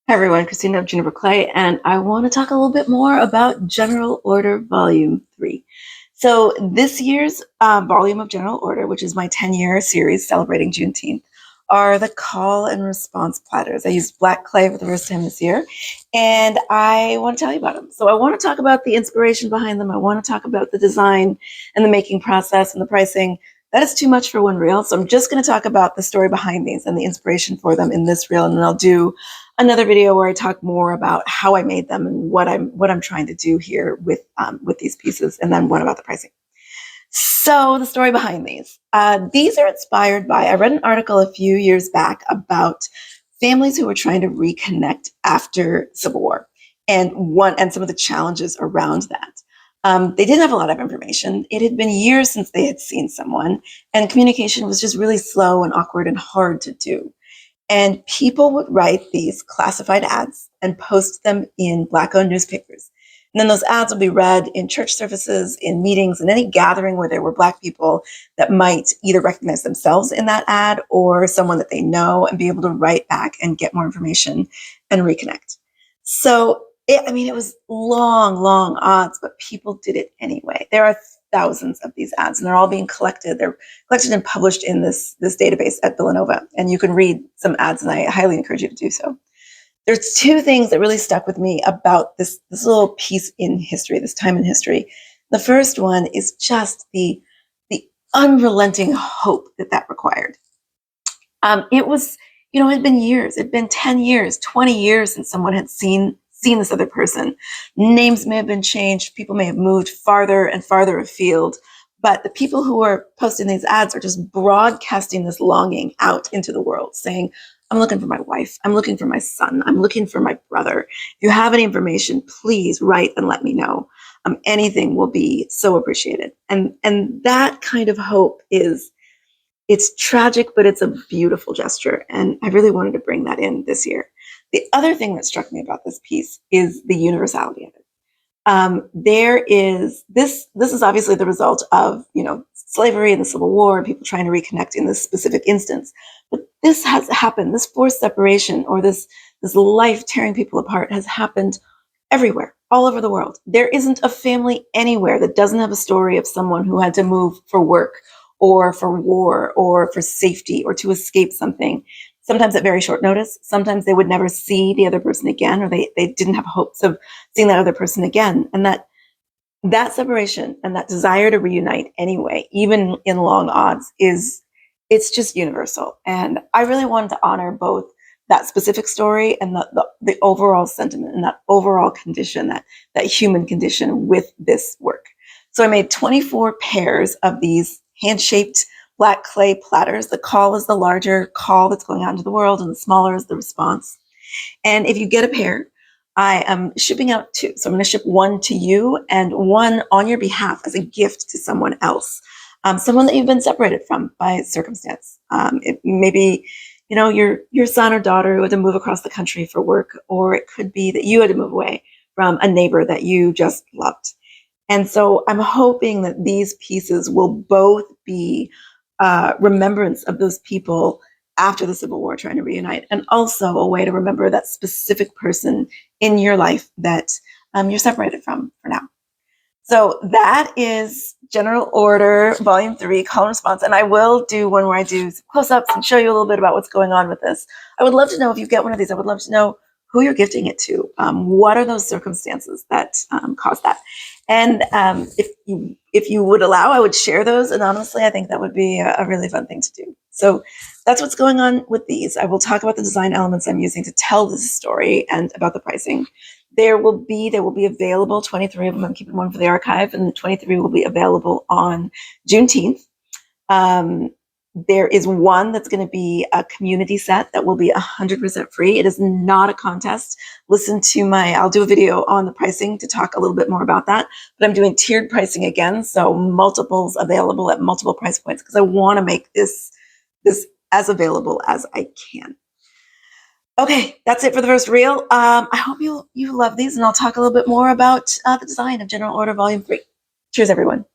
Hi everyone, Christina of Juniper Clay, and I want to talk a little bit more about General Order Volume 3. So this year's volume of General Order, which is my 10-year series celebrating Juneteenth, are the call and response platters. I used black clay for the first time this year, and I want to tell you about them. So I want to talk about the inspiration behind them. I want to talk about the design and the making process and the pricing. That is too much for one reel, so I'm just going to talk about the story behind these and the inspiration for them in this reel, and then I'll do another video where I talk more about how I made them and what I'm trying to do here with these pieces, and then one about the pricing. So the story behind these are inspired by, I read an article a few years back about families who were trying to reconnect after Civil War, and some of the challenges around that. They didn't have a lot of information. It had been years since they had seen someone, and communication was just really slow and awkward and hard to do. And people would write these classified ads and post them in Black-owned newspapers. And then those ads will be read in church services, in meetings, in any gathering where there were Black people that might either recognize themselves in that ad or someone that they know and be able to write back and get more information and reconnect. So, it was long odds, but people did it anyway. There are thousands of these ads, and they're all being collected. They're collected and published in this database at Villanova, and you can read some ads, and I highly encourage you to do so. There's two things that really stuck with me about this little piece in history, this time in history. The first one is just the unrelenting hope that required. It was, it had been years. It had been 10 years, 20 years since someone had seen this other person. Names may have been changed. People may have moved farther and farther afield. But the people who are posting these ads are just broadcasting this longing out into the world, saying, I'm looking for my wife. I'm looking for my son. I'm looking for my brother. If you have any information, please write and let me know. Anything will be so appreciated. And that kind of hope it's tragic, but it's a beautiful gesture. And I really wanted to bring that in this year. The other thing that struck me about this piece is the universality of it. This is obviously the result of, slavery and the Civil War and people trying to reconnect in this specific instance. But this has happened. This forced separation or this life tearing people apart has happened everywhere, all over the world. There isn't a family anywhere that doesn't have a story of someone who had to move for work or for war or for safety or to escape something. Sometimes at very short notice. Sometimes they would never see the other person again, or they didn't have hopes of seeing that other person again. And that separation and that desire to reunite anyway, even in long odds, it's just universal. And I really wanted to honor both that specific story and the overall sentiment and that overall condition, that human condition with this work. So I made 24 pairs of these hand-shaped black clay platters. The call is the larger call that's going out into the world, and the smaller is the response. And if you get a pair, I am shipping out two. So I'm going to ship one to you and one on your behalf as a gift to someone else, someone that you've been separated from by circumstance. It may be, your son or daughter who had to move across the country for work, or it could be that you had to move away from a neighbor that you just loved. And so I'm hoping that these pieces will both be remembrance of those people after the Civil War trying to reunite, and also a way to remember that specific person in your life that you're separated from for now. So that is General Order Volume 3, Call and Response. And I will do one where I do some close-ups and show you a little bit about what's going on with this. I would love to know, if you get one of these, I would love to know who you're gifting it to. What are those circumstances that caused that? And if you would allow, I would share those anonymously. I think that would be a really fun thing to do. So that's what's going on with these. I will talk about the design elements I'm using to tell this story and about the pricing. They will be available, 23 of them. I'm keeping one for the archive, and 23 will be available on Juneteenth. There is one that's going to be a community set that will be 100% free. It is not a contest. I'll do a video on the pricing to talk a little bit more about that, but I'm doing tiered pricing again. So multiples available at multiple price points, because I want to make this as available as I can. Okay, that's it for the first reel. I hope you love these, and I'll talk a little bit more about the design of General Order Volume 3. Cheers, everyone.